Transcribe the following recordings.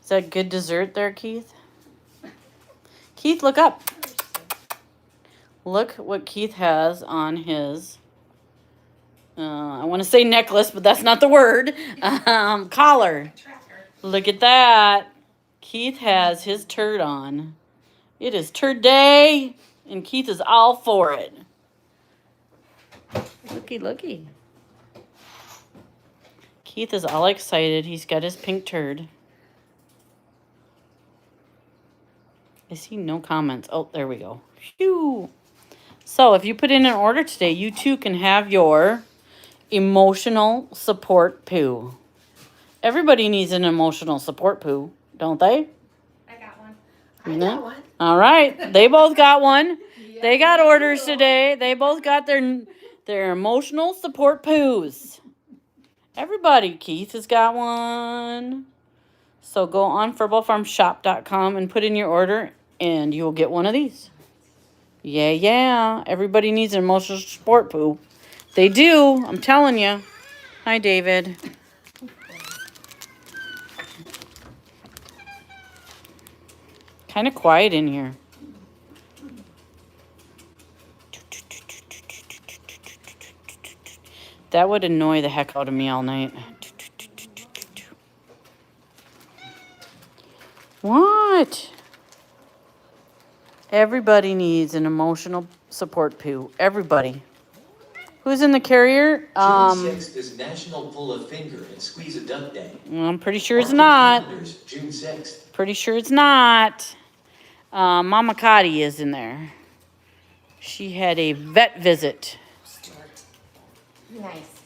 Is that good dessert there, Keith? Keith, look up. Look what Keith has on his, I want to say necklace, but that's not the word, collar. Look at that. Keith has his turd on. It is Turd Day, and Keith is all for it. Looky, looky. Keith is all excited. He's got his pink turd. I see no comments. Oh, there we go. Phew. So if you put in an order today, you too can have your emotional support poo. Everybody needs an emotional support poo, don't they? I got one. I got one. All right. They both got one. Yeah, They got orders today. They both got their emotional support poos. Everybody. Keith has got one. So go on furballfarmshop.com and put in your order, and you'll get one of these. Yeah, yeah. Everybody needs an emotional support poo. They do. I'm telling you. Hi, David. Kind of quiet in here. That would annoy the heck out of me all night. What? Everybody needs an emotional support poo. Everybody. Who's in the carrier? June 6th is National Pull a Finger and Squeeze a Duck Day. I'm pretty sure it's Mark not. your calendars, June 6th. Pretty sure it's not. Mama Cotty is in there. She had a vet visit. Nice.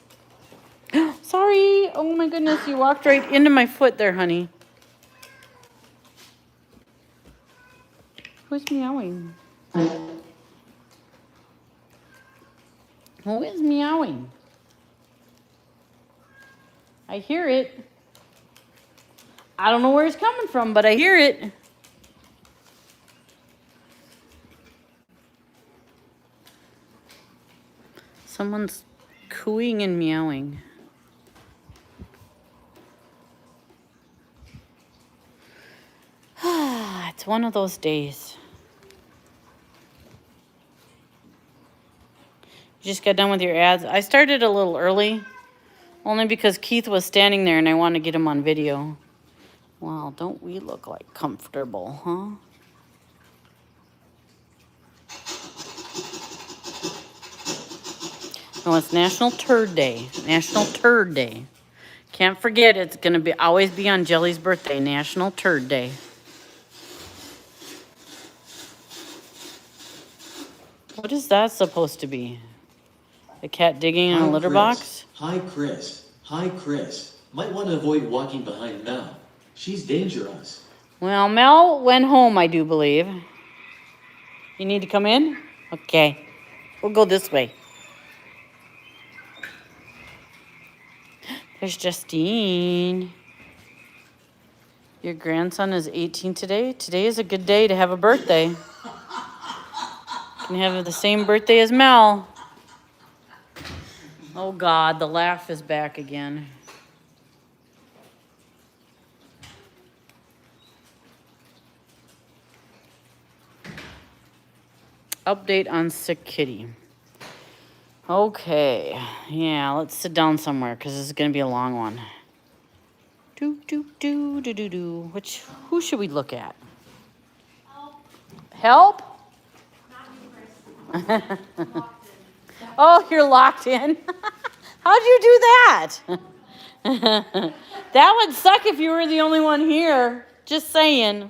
Sorry. Oh my goodness, you walked right into my foot there, honey. Who's meowing? Who is meowing? I hear it. I don't know where it's coming from, but I hear it. Someone's cooing and meowing. It's one of those days. You just got done with your ads. I started a little early, only because Keith was standing there and I wanted to get him on video. Wow, don't we look like comfortable, huh? No, it's National Turd Day. National Turd Day. Can't forget, it's going to always be on Jelly's birthday, National Turd Day. What is that supposed to be? A cat digging in a litter box? Hi, Chris. Hi, Chris. Might want to avoid walking behind Mel. She's dangerous. Well, Mel went home, I do believe. You need to come in? Okay. We'll go this way. There's Justine. Your grandson is 18 today? Today is a good day to have a birthday. You can have the same birthday as Mel. Oh God, the laugh is back again. Update on sick kitty. Okay, yeah, let's sit down somewhere because this is going to be a long one. Who should we look at? Help? Oh, you're locked in. How'd you do that? That would suck if you were the only one here. Just saying.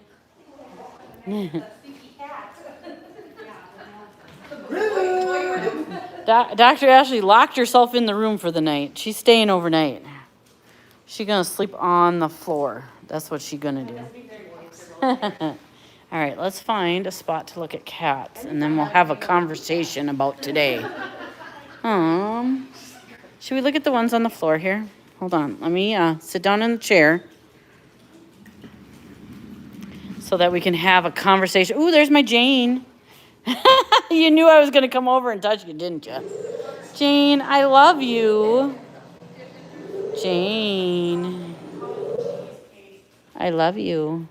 Dr. Ashley locked herself in the room for the night. She's staying overnight. She's going to sleep on the floor. That's what she's going to do. All right, let's find a spot to look at cats, and then we'll have a conversation about today. Should we look at the ones on the floor here? Hold on. Let me sit down in the chair so that we can have a conversation. Ooh, there's my Jane. You knew I was going to come over and touch you, didn't you? Jane, I love you. Jane. I love you.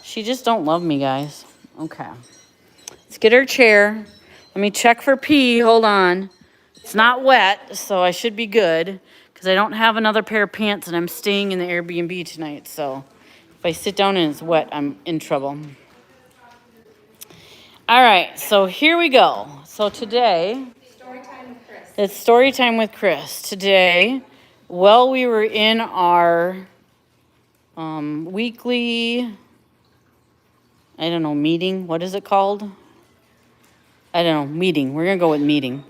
She just don't love me, guys. Okay. Let's get her chair. Let me check for pee. Hold on. It's not wet, so I should be good because I don't have another pair of pants and I'm staying in the Airbnb tonight. So if I sit down and it's wet, I'm in trouble. All right, so here we go. So today, Story time with Chris. it's story time with Chris. Today, well, we were in our weekly, I don't know, meeting. What is it called? I don't know, meeting. We're going to go with meeting.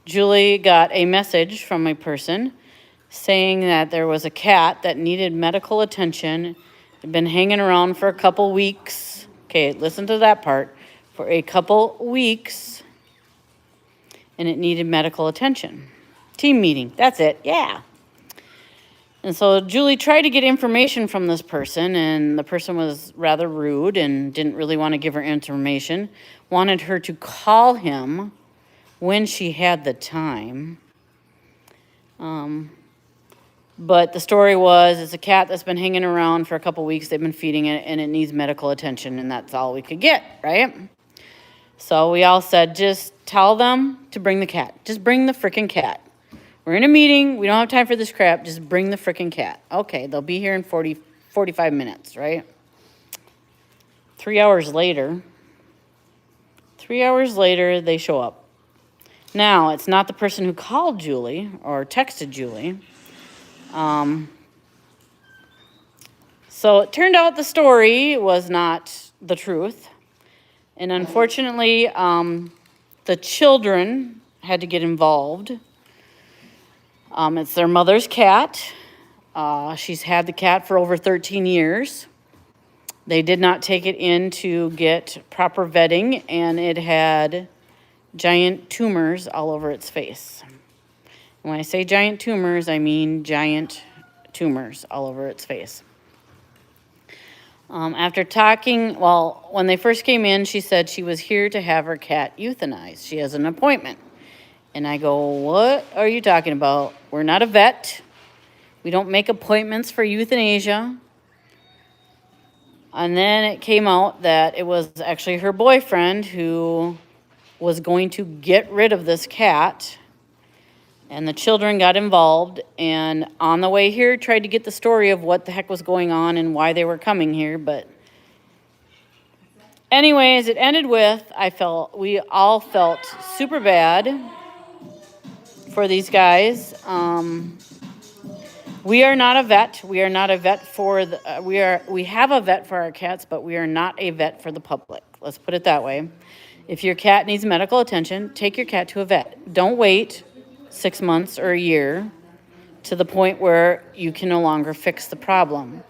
Julie got a message from a person saying that there was a cat that needed medical attention. Had been hanging around for a couple weeks. Okay, listen to that part. For a couple weeks, and it needed medical attention. Team meeting, that's it, yeah. And so Julie tried to get information from this person, and the person was rather rude and didn't really want to give her information. Wanted her to call him when she had the time. But the story was, it's a cat that's been hanging around for a couple weeks. They've been feeding it, and it needs medical attention, and that's all we could get, right? So we all said, just tell them to bring the cat. Just bring the freaking cat. We're in a meeting. We don't have time for this crap. Just bring the freaking cat. Okay, they'll be here in 45 minutes, right? 3 hours later, they show up. Now, it's not the person who called Julie or texted Julie. So it turned out the story was not the truth. And unfortunately, the children had to get involved. It's their mother's cat. She's had the cat for over 13 years. They did not take it in to get proper vetting, and it had giant tumors all over its face. When I say giant tumors, I mean giant tumors all over its face. After talking, well, when they first came in, she said she was here to have her cat euthanized. She has an appointment. And I go, what are you talking about? We're not a vet. We don't make appointments for euthanasia. And then it came out that it was actually her boyfriend who was going to get rid of this cat. And the children got involved, and on the way here tried to get the story of what the heck was going on and why they were coming here. But anyways, it ended with, we all felt super bad for these guys. We are not a vet. We are not a vet for we have a vet for our cats, but we are not a vet for the public. Let's put it that way. If your cat needs medical attention, take your cat to a vet. Don't wait 6 months or a year to the point where you can no longer fix the problem.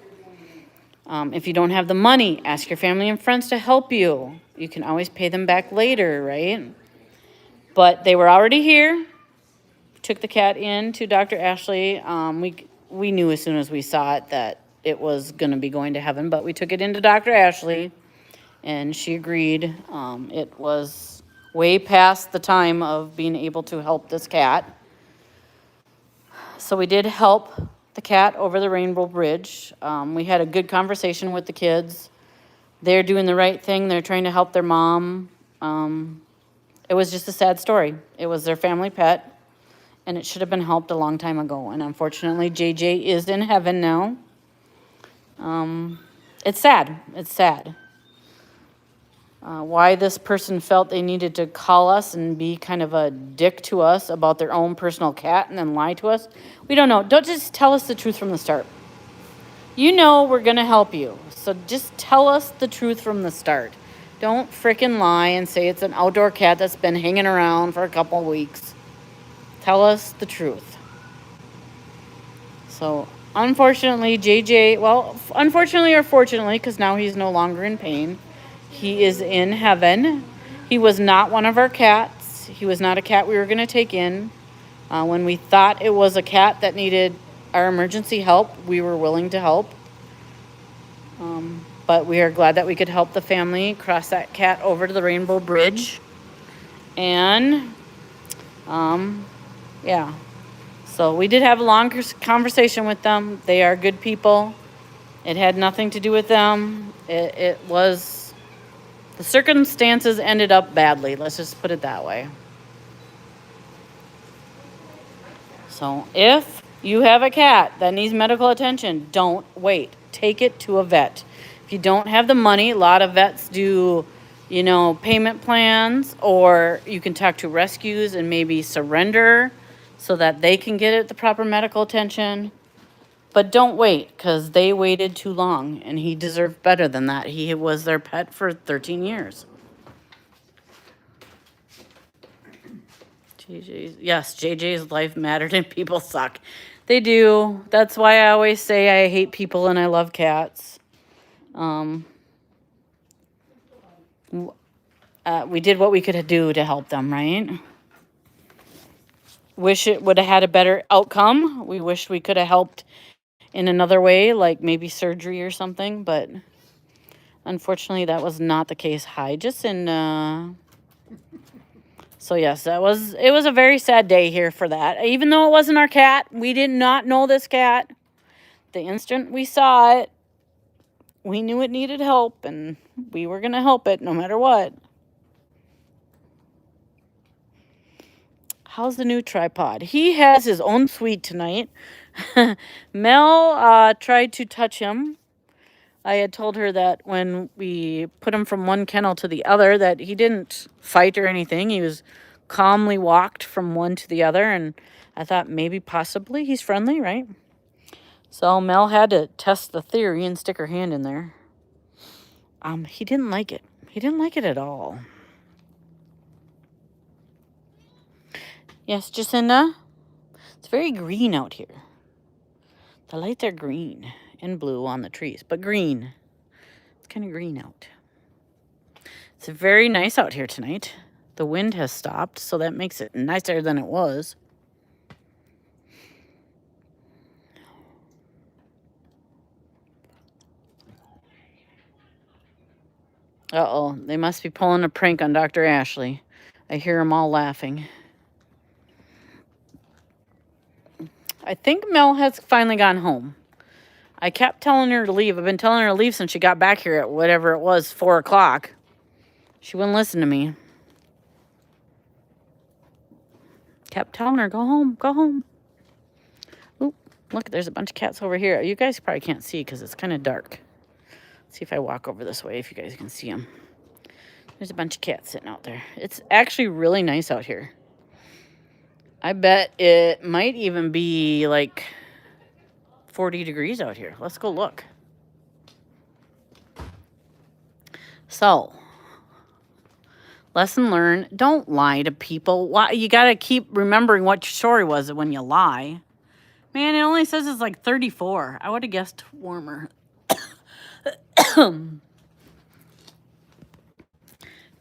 If you don't have the money, ask your family and friends to help you. You can always pay them back later, right? But they were already here. Took the cat in to Dr. Ashley. We knew as soon as we saw it that it was going to be going to heaven, but we took it into Dr. Ashley, and she agreed. It was way past the time of being able to help this cat. So we did help the cat over the Rainbow Bridge. We had a good conversation with the kids. They're doing the right thing. They're trying to help their mom. It was just a sad story. It was their family pet, and it should have been helped a long time ago. And unfortunately, JJ is in heaven now. It's sad. It's sad. Why this person felt they needed to call us and be kind of a dick to us about their own personal cat and then lie to us, we don't know. Don't just tell us the truth from the start. You know we're going to help you, so just tell us the truth from the start. Don't frickin' lie and say it's an outdoor cat that's been hanging around for a couple weeks. Tell us the truth. So, unfortunately, JJ, well, unfortunately or fortunately, because now he's no longer in pain, he is in heaven. He was not one of our cats. He was not a cat we were going to take in. When we thought it was a cat that needed our emergency help, we were willing to help. But we are glad that we could help the family cross that cat over to the Rainbow Bridge. And, yeah. So we did have a long conversation with them. They are good people. It had nothing to do with them. It was, the circumstances ended up badly. Let's just put it that way. So if you have a cat that needs medical attention, don't wait. Take it to a vet. If you don't have the money, a lot of vets do, payment plans, or you can talk to rescues and maybe surrender so that they can get it the proper medical attention. But don't wait, because they waited too long, and he deserved better than that. He was their pet for 13 years. JJ's life mattered and people suck. They do. That's why I always say I hate people and I love cats. We did what we could do to help them, right? Wish it would have had a better outcome. We wish we could have helped in another way, like maybe surgery or something, but unfortunately that was not the case. Hi, Jacinda. So yes, it was a very sad day here for that. Even though it wasn't our cat, we did not know this cat. The instant we saw it, we knew it needed help, and we were going to help it no matter what. How's the new tripod? He has his own suite tonight. Mel tried to touch him. I had told her that when we put him from one kennel to the other, that he didn't fight or anything. He was calmly walked from one to the other, and I thought maybe possibly he's friendly, right? So Mel had to test the theory and stick her hand in there. He didn't like it. He didn't like it at all. Yes, Jacinda? It's very green out here. The lights are green and blue on the trees, but green. It's kind of green out. It's very nice out here tonight. The wind has stopped, so that makes it nicer than it was. Uh-oh, they must be pulling a prank on Dr. Ashley. I hear them all laughing. I think Mel has finally gone home. I kept telling her to leave. I've been telling her to leave since she got back here at whatever it was, 4 o'clock. She wouldn't listen to me. Kept telling her, go home, go home. Oop, look, there's a bunch of cats over here. You guys probably can't see because it's kind of dark. Let's see if I walk over this way, if you guys can see them. There's a bunch of cats sitting out there. It's actually really nice out here. I bet it might even be like 40 degrees out here. Let's go look. So, lesson learned, don't lie to people. Why, you got to keep remembering what your story was when you lie. Man, it only says it's like 34. I would have guessed warmer.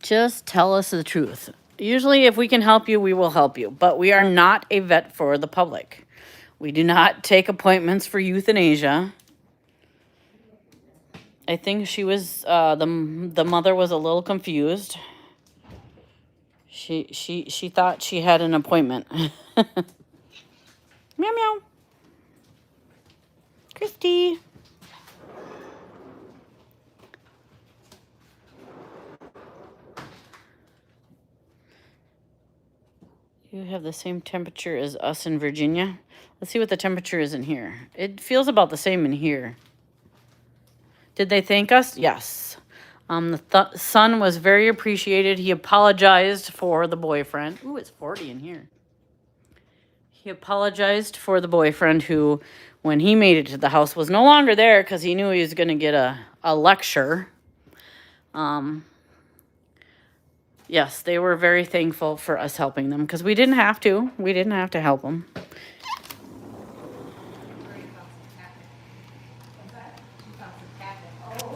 Just tell us the truth. Usually, if we can help you, we will help you. But we are not a vet for the public. We do not take appointments for euthanasia. I think she was, the mother was a little confused. She thought she had an appointment. Meow, meow. Christy. You have the same temperature as us in Virginia. Let's see what the temperature is in here. It feels about the same in here. Did they thank us? Yes. The son was very appreciated. He apologized for the boyfriend. Ooh, it's 40 in here. He apologized for the boyfriend who, when he made it to the house, was no longer there because he knew he was going to get a lecture. Yes, they were very thankful for us helping them because we didn't have to. We didn't have to help them.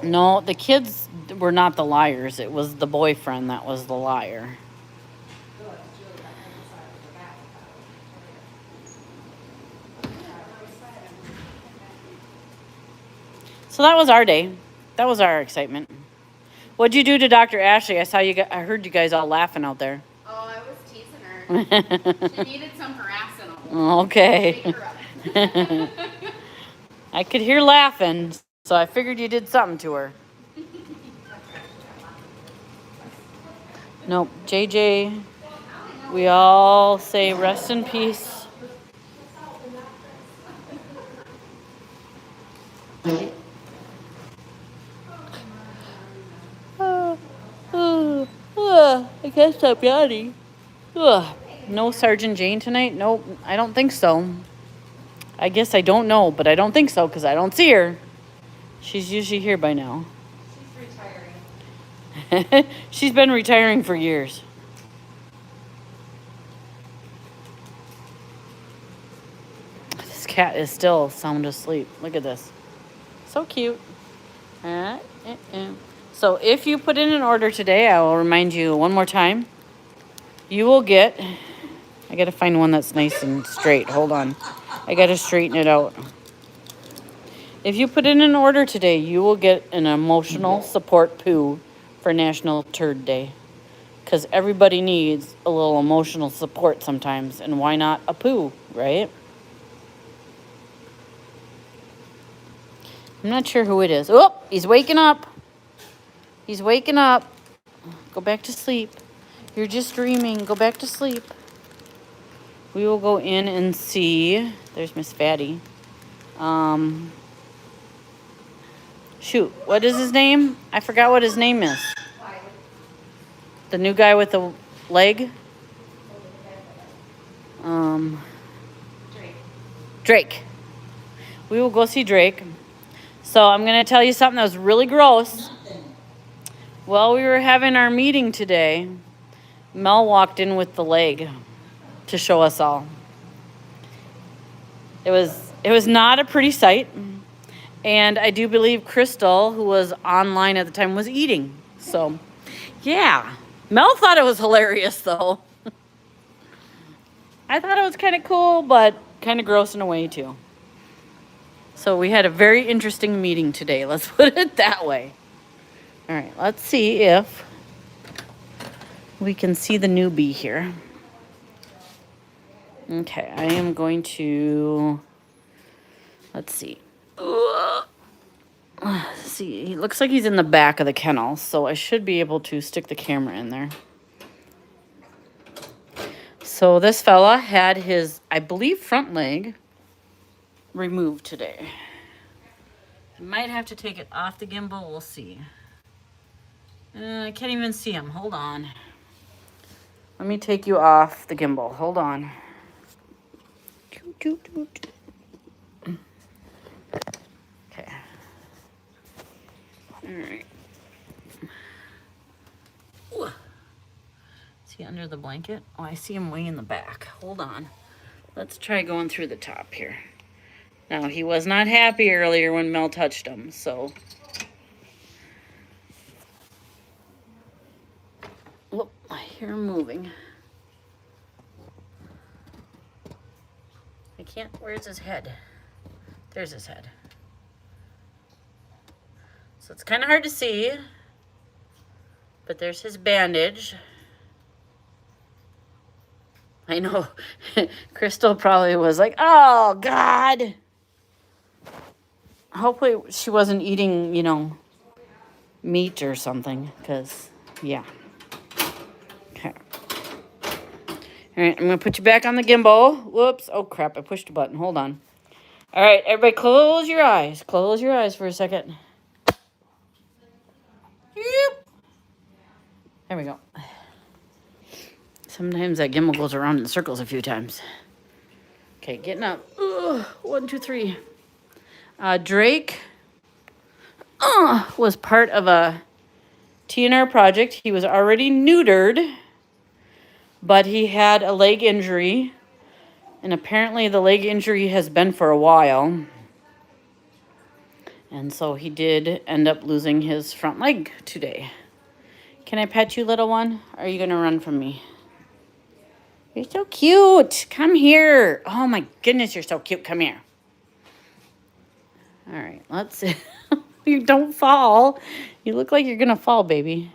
No, the kids were not the liars. It was the boyfriend that was the liar. So that was our day. That was our excitement. What'd you do to Dr. Ashley? I heard you guys all laughing out there. Oh, I was teasing her. She needed some harassing. Okay. I could hear laughing, so I figured you did something to her. Nope, JJ, we all say rest in peace. I guess I'm yawning. No Sergeant Jane tonight? Nope, I don't think so. I guess I don't know, but I don't think so because I don't see her. She's usually here by now. She's retiring. She's been retiring for years. This cat is still sound asleep. Look at this. So cute. So if you put in an order today, I will remind you one more time. You will get, I gotta find one that's nice and straight. Hold on. I gotta straighten it out. If you put in an order today, you will get an emotional support poo for National Turd Day. Because everybody needs a little emotional support sometimes. And why not a poo, right? I'm not sure who it is. Oh, he's waking up. He's waking up. Go back to sleep. You're just dreaming. Go back to sleep. We will go in and see. There's Miss Fatty. Shoot, what is his name? I forgot what his name is. The new guy with the leg. Drake. We will go see Drake. So I'm going to tell you something that was really gross. While we were having our meeting today, Mel walked in with the leg to show us all. It was not a pretty sight. And I do believe Crystal, who was online at the time, was eating. So, yeah. Mel thought it was hilarious, though. I thought it was kind of cool, but kind of gross in a way, too. So we had a very interesting meeting today. Let's put it that way. All right, let's see if we can see the newbie here. Okay, I am going to, let's see. See, he looks like he's in the back of the kennel, so I should be able to stick the camera in there. So this fella had his, I believe, front leg removed today. I might have to take it off the gimbal. We'll see. I can't even see him. Hold on. Let me take you off the gimbal. Hold on. Okay. All right. Ooh. Is he under the blanket? Oh, I see him way in the back. Hold on. Let's try going through the top here. Now, he was not happy earlier when Mel touched him, so. Whoop, I hear him moving. I can't, where's his head? There's his head. So it's kind of hard to see, but there's his bandage. I know, Crystal probably was like, oh, God. Hopefully she wasn't eating, meat or something, because, yeah. Okay. All right, I'm going to put you back on the gimbal. Whoops. Oh, crap. I pushed a button. Hold on. All right, everybody close your eyes. Close your eyes for a second. Yep. There we go. Sometimes that gimbal goes around in circles a few times. Okay, getting up. Ugh, 1, 2, 3. Drake was part of a TNR project. He was already neutered, but he had a leg injury, and apparently the leg injury has been for a while. And so he did end up losing his front leg today. Can I pet you, little one? Or are you going to run from me? You're so cute. Come here. Oh, my goodness, you're so cute. Come here. All right, let's see. You don't fall. You look like you're going to fall, baby.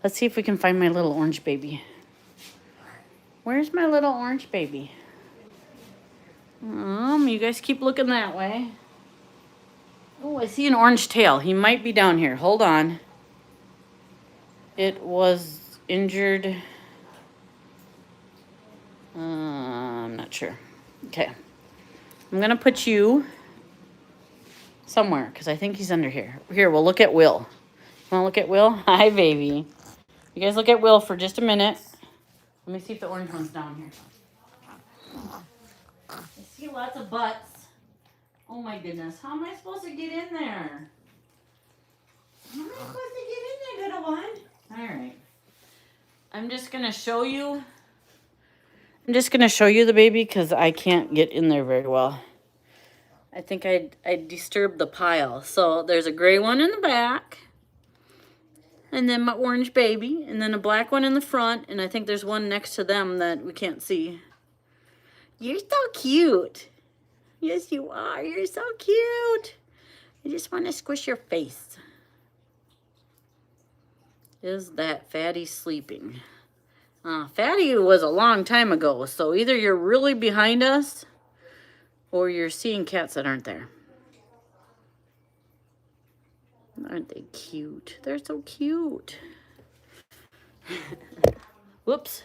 Let's see if we can find my little orange baby. Where's my little orange baby? You guys keep looking that way. Oh, I see an orange tail. He might be down here. Hold on. It was injured. I'm not sure. Okay. I'm going to put you somewhere because I think he's under here. Here, we'll look at Will. Want to look at Will? Hi, baby. You guys look at Will for just a minute. Let me see if the orange one's down here. I see lots of butts. Oh my goodness. How am I supposed to get in there? How am I supposed to get in there, little one? All right. I'm just going to show you. I'm just going to show you the baby because I can't get in there very well. I think I disturbed the pile. So there's a gray one in the back. And then my orange baby. And then a black one in the front. And I think there's one next to them that we can't see. You're so cute. Yes, you are. You're so cute. I just want to squish your face. Is that Fatty sleeping? Fatty was a long time ago. So either you're really behind us or you're seeing cats that aren't there. Aren't they cute? They're so cute. Whoops.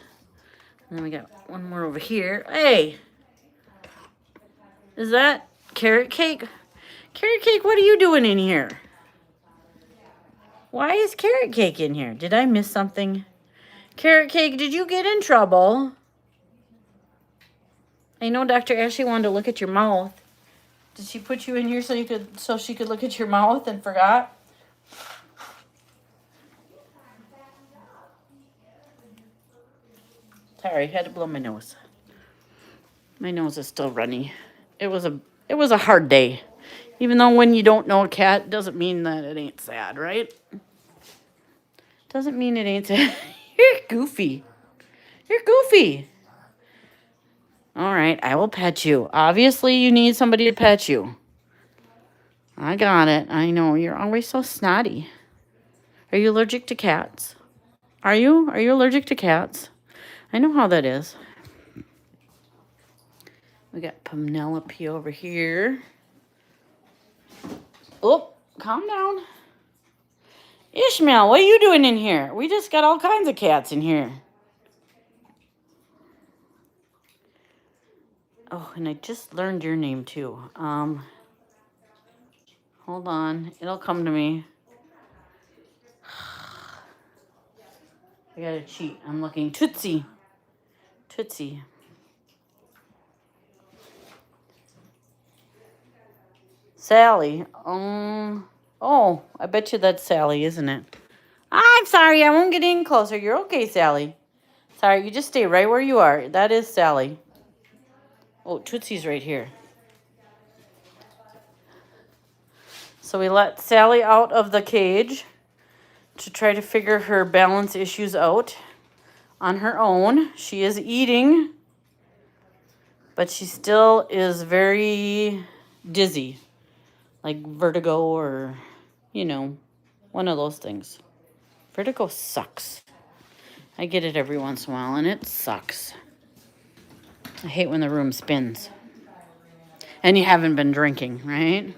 And then we got one more over here. Hey! Is that Carrot Cake? Carrot Cake, what are you doing in here? Why is Carrot Cake in here? Did I miss something? Carrot Cake, did you get in trouble? I know Dr. Ashley wanted to look at your mouth. Did she put you in here so she could look at your mouth and forgot? Sorry, had to blow my nose. My nose is still runny. It was a hard day. Even though when you don't know a cat, doesn't mean that it ain't sad, right? Doesn't mean it ain't sad. You're goofy. You're goofy. All right, I will pet you. Obviously, you need somebody to pet you. I got it. I know. You're always so snotty. Are you allergic to cats? Are you? Are you allergic to cats? I know how that is. We got Penelope over here. Oh, calm down. Ishmael, what are you doing in here? We just got all kinds of cats in here. Oh, and I just learned your name too. Hold on. It'll come to me. I gotta cheat. I'm looking. Tootsie. Tootsie. Sally. Oh, I bet you that's Sally, isn't it? I'm sorry. I won't get in closer. You're okay, Sally. Sorry, you just stay right where you are. That is Sally. Oh, Tootsie's right here. So we let Sally out of the cage to try to figure her balance issues out on her own. She is eating, but she still is very dizzy, like vertigo or, one of those things. Vertigo sucks. I get it every once in a while, and it sucks. I hate when the room spins. And you haven't been drinking, right?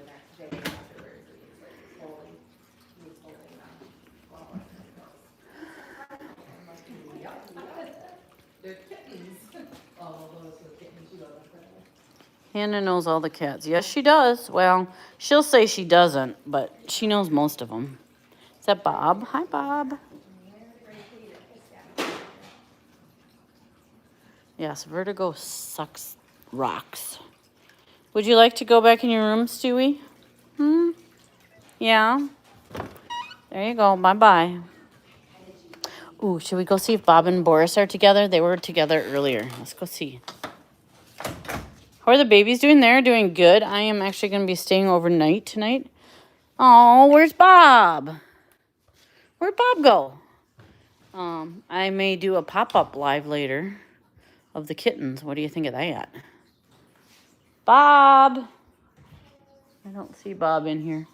Hannah knows all the cats. Yes, she does. Well, she'll say she doesn't, but she knows most of them. Is that Bob? Hi, Bob. Yes, vertigo sucks rocks. Would you like to go back in your room, Stewie? Yeah? There you go. Bye-bye. Ooh, should we go see if Bob and Boris are together? They were together earlier. Let's go see. How are the babies doing? They're doing good. I am actually going to be staying overnight tonight. Oh, where's Bob? Where'd Bob go? I may do a pop-up live later of the kittens. What do you think of that? Bob! I don't see Bob in here.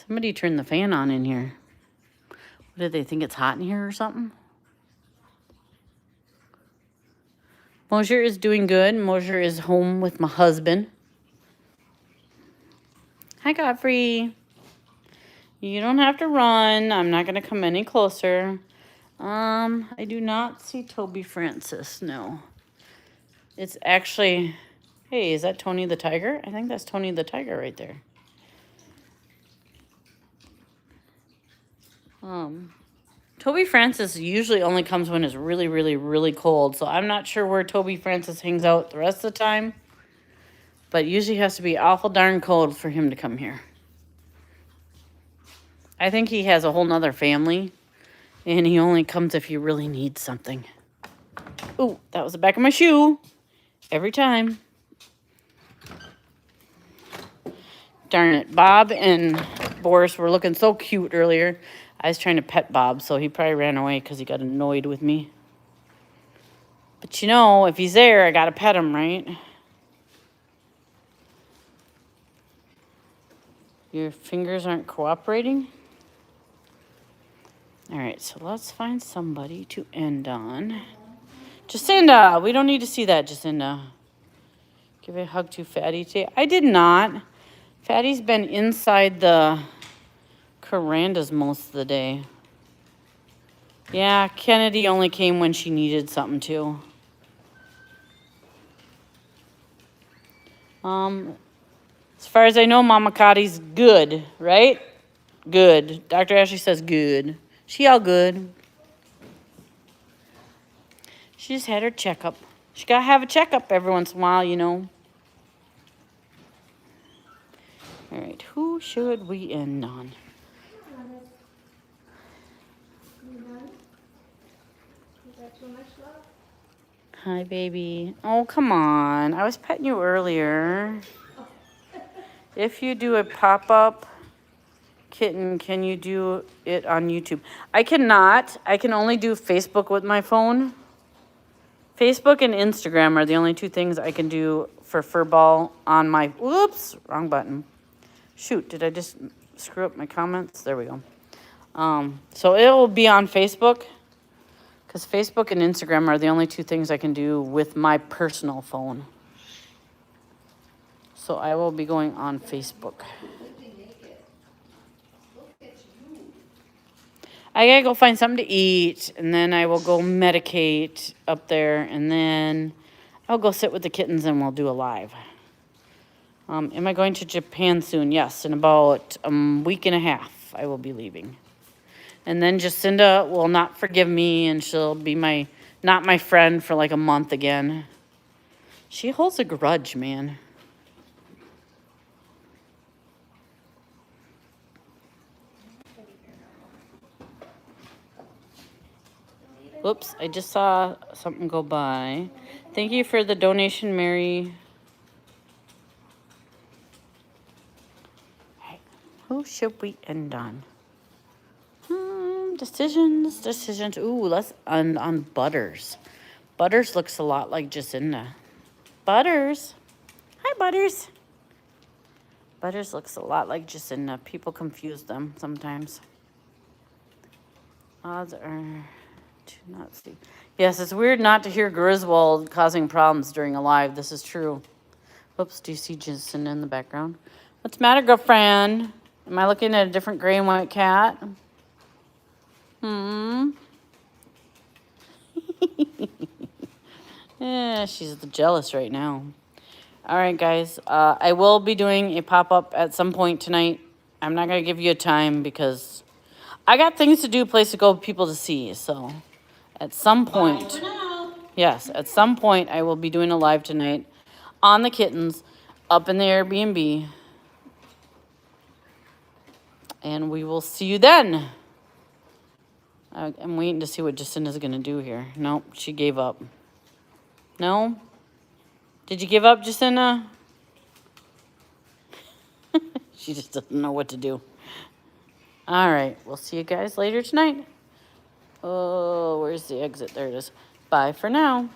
Somebody turned the fan on in here. What, did they think it's hot in here or something? Mosier is doing good. Mosier is home with my husband. Hi, Godfrey. You don't have to run. I'm not going to come any closer. I do not see Toby Francis. No. It's actually... Hey, is that Tony the Tiger? I think that's Tony the Tiger right there. Toby Francis usually only comes when it's really, really, really cold. So I'm not sure where Toby Francis hangs out the rest of the time. But usually has to be awful darn cold for him to come here. I think he has a whole nother family. And he only comes if he really needs something. Ooh, that was the back of my shoe. Every time. Darn it. Bob and Boris were looking so cute earlier. I was trying to pet Bob, so he probably ran away because he got annoyed with me. But you know, if he's there, I got to pet him, right? Your fingers aren't cooperating? All right, so let's find somebody to end on. Jacinda, we don't need to see that, Jacinda. Give a hug to Fatty today. I did not. Fatty's been inside the Carandas most of the day. Yeah, Kennedy only came when she needed something too. As far as I know, Mama Cotty's good, right? Good. Dr. Ashley says good. She all good. She just had her checkup. She gotta have a checkup every once in a while, you know. All right, who should we end on? Hi, baby. Oh, come on. I was petting you earlier. If you do a pop-up kitten, can you do it on YouTube? I cannot. I can only do Facebook with my phone. Facebook and Instagram are the only two things I can do for Furball on my... Whoops, wrong button. Shoot, did I just screw up my comments? There we go. So it will be on Facebook. Because Facebook and Instagram are the only two things I can do with my personal phone. So I will be going on Facebook. I gotta go find something to eat, and then I will go medicate up there, and then I'll go sit with the kittens and we'll do a live. Am I going to Japan soon? Yes, in about a week and a half I will be leaving. And then Jacinda will not forgive me, and she'll be not my friend for like a month again. She holds a grudge, man. Whoops, I just saw something go by. Thank you for the donation, Mary. Right. Who should we end on? Decisions. Ooh, let's end on Butters. Butters looks a lot like Jacinda. Butters. Hi, Butters. Butters looks a lot like Jacinda. People confuse them sometimes. Odds are... not see. Yes, it's weird not to hear Griswold causing problems during a live. This is true. Oops, do you see Jason in the background? What's the matter, girlfriend? Am I looking at a different gray and white cat? Yeah, she's jealous right now. All right, guys. I will be doing a pop-up at some point tonight. I'm not going to give you a time because I got things to do, place to go, people to see. So at some point, yes, at some point I will be doing a live tonight on the kittens up in the Airbnb. And we will see you then. I'm waiting to see what Jacinda's going to do here. Nope, she gave up. No? Did you give up, Jacinda? She just doesn't know what to do. All right, we'll see you guys later tonight. Oh, where's the exit? There it is. Bye for now.